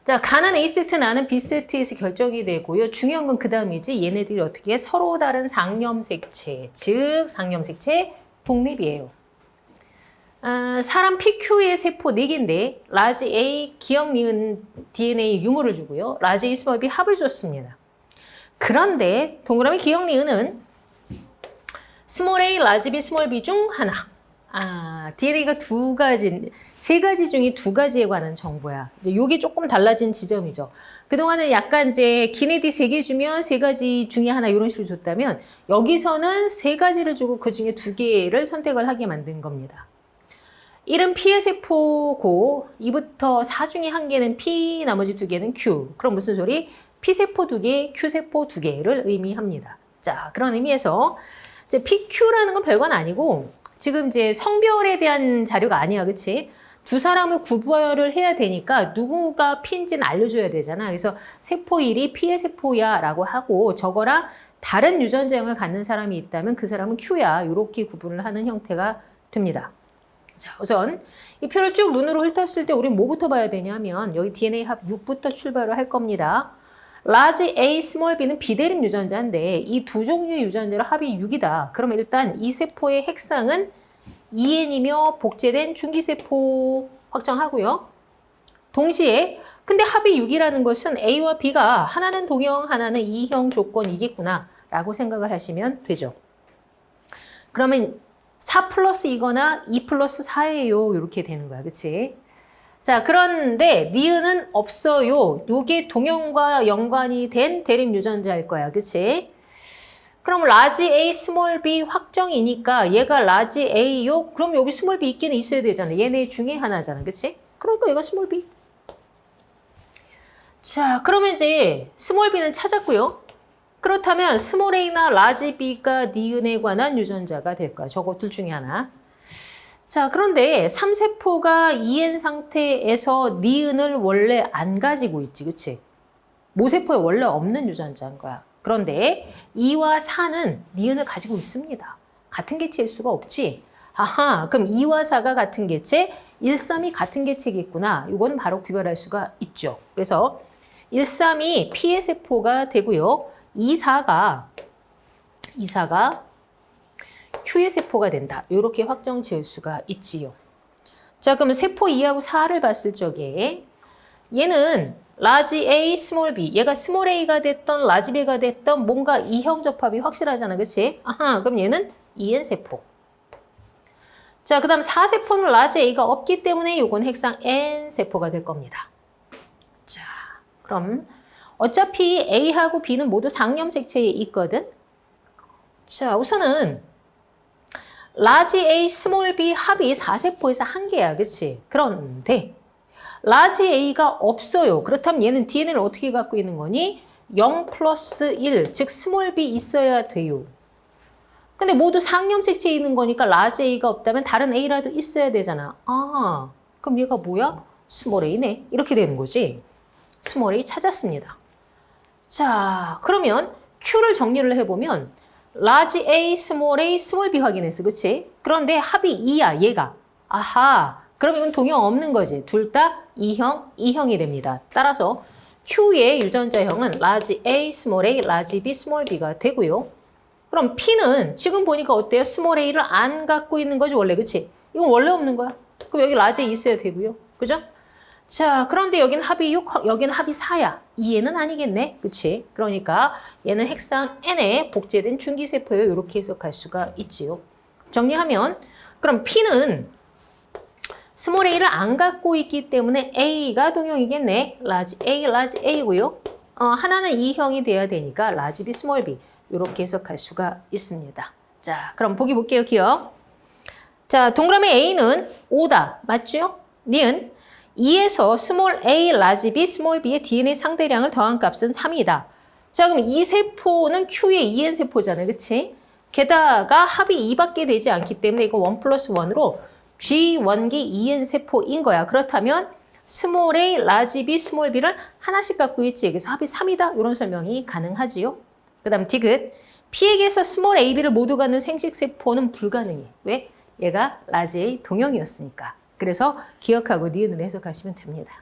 자, 가는 A세트, 나는 B세트에서 결정이 되고요. 중요한 건 그 다음이지. 얘네들이 어떻게 서로 다른 상념색체, 즉 상념색체 독립이에요. 사람 PQ의 세포 4개인데 라지 A, 기억 니은 DNA 유무를 주고요. 라지 A, 스몰 B 합을 줬습니다. 그런데 동그라미 기억 니은은 스몰 A, 라지 B, 스몰 B 중 하나. DNA가 세 가지 중에 2가지에 관한 정보야. 이제 요게 조금 달라진 지점이죠. 그동안은 약간 이제 기네디 3개 주면 3가지 중에 하나 이런 식으로 줬다면 여기서는 3가지를 주고 그 중에 2개를 선택을 하게 만든 겁니다. 1은 P의 세포고 2부터 4 중에 1개는 P, 나머지 2개는 Q. 그럼 무슨 소리? P세포 2개, Q세포 2개를 의미합니다. 자, 그런 의미에서 이제 PQ라는 건 별건 아니고 지금 이제 성별에 대한 자료가 아니야, 그치? 두 사람을 구별을 해야 되니까 누구가 P인지는 알려줘야 되잖아. 그래서 세포 1이 P의 세포야 라고 하고 저거랑 다른 유전자형을 갖는 사람이 있다면 그 사람은 Q야. 이렇게 구분을 하는 형태가 됩니다. 자, 우선 이 표를 쭉 눈으로 훑었을 때 우리는 뭐부터 봐야 되냐면 여기 DNA 합 6부터 출발을 할 겁니다. 라지 A, 스몰 B는 비대립 유전자인데 이 두 종류의 유전자로 합이 6이다. 그러면 일단 이 세포의 핵상은 EN이며 복제된 중기세포 확정하고요. 동시에 근데 합이 6이라는 것은 A와 B가 하나는 동형, 하나는 이형 조건이겠구나 라고 생각을 하시면 되죠. 그러면 4 플러스 2거나 2 플러스 4예요. 이렇게 되는 거야. 그치? 자, 그런데 니은은 없어요. 요게 동형과 연관이 된 대립 유전자일 거야. 그치? 그럼 라지 A, 스몰 B 확정이니까 얘가 라지 A요? 그럼 여기 스몰 B 있기는 있어야 되잖아. 얘네 중에 하나잖아. 그치? 그러니까 얘가 스몰 B. 자, 그러면 이제 스몰 B는 찾았고요. 그렇다면 스몰 A나 라지 B가 니은에 관한 유전자가 될 거야. 저거 둘 중에 하나. 자, 그런데 3세포가 EN 상태에서 니은을 원래 안 가지고 있지, 그치? 모세포에 원래 없는 유전자인 거야. 그런데 2와 4는 니은을 가지고 있습니다. 같은 개체일 수가 없지. 아하, 그럼 2와 4가 같은 개체, 1, 3이 같은 개체겠구나. 이거는 바로 구별할 수가 있죠. 그래서 1, 3이 P의 세포가 되고요. 2, 4가 Q의 세포가 된다. 이렇게 확정 지을 수가 있지요. 자, 그러면 세포 2하고 4를 봤을 적에 얘는 라지 A, 스몰 B. 얘가 스몰 A가 됐던 라지 B가 됐던 뭔가 이형 접합이 확실하잖아. 그치? 아하, 그럼 얘는 EN 세포. 자, 그 다음 4세포는 라지 A가 없기 때문에 요건 핵상 N 세포가 될 겁니다. 자, 그럼 어차피 A하고 B는 모두 상념색체에 있거든. 자, 우선은 라지 A, 스몰 B 합이 4세포에서 1개야. 그치? 그런데 라지 A가 없어요. 그렇다면 얘는 DNA를 어떻게 갖고 있는 거니? 0 플러스 1, 즉 스몰 B 있어야 돼요. 근데 모두 상념색체에 있는 거니까 라지 A가 없다면 다른 A라도 있어야 되잖아. 아, 그럼 얘가 뭐야? 스몰 A네. 이렇게 되는 거지. 스몰 A 찾았습니다. 자, 그러면 Q를 정리를 해보면 라지 A, 스몰 B 확인했어. 그치? 그런데 합이 2야, 얘가. 아하, 그럼 이건 동형 없는 거지. 둘 다 2형, 2형이 됩니다. 따라서 Q의 유전자형은 라지 A, 스몰 A, 라지 B, 스몰 B가 되고요. 그럼 P는 지금 보니까 어때요? 스몰 A를 안 갖고 있는 거지, 원래. 그치? 이건 원래 없는 거야. 그럼 여기 라지 A 있어야 되고요. 그죠? 자, 그런데 여기는 합이 6, 여기는 합이 4야. 2얘는 아니겠네. 그치? 그러니까 얘는 핵상 N에 복제된 중기세포예요. 이렇게 해석할 수가 있지요. 정리하면 그럼 P는 스몰 A를 안 갖고 있기 때문에 A가 동형이겠네. 라지 A고요. 하나는 2형이 돼야 되니까 라지 B, 스몰 B. 이렇게 해석할 수가 있습니다. 자, 그럼 보기 볼게요. 기억. 자, 동그라미 A는 5다. 맞죠? 니은 2에서 스몰 A, 라지 B, 스몰 B의 DNA 상대량을 더한 값은 3이다. 자, 그럼 이 세포는 Q의 EN 세포잖아요. 그치? 게다가 합이 2밖에 되지 않기 때문에 이거 1 플러스 1으로 G1기 EN 세포인 거야. 그렇다면 스몰 A, 라지 B, 스몰 B를 하나씩 갖고 있지. 그래서 합이 3이다. 이런 설명이 가능하지요. 그 다음 디귿. P에게서 스몰 A, B를 모두 갖는 생식세포는 불가능해. 왜? 얘가 라지 A 동형이었으니까. 그래서 기억하고 니은으로 해석하시면 됩니다.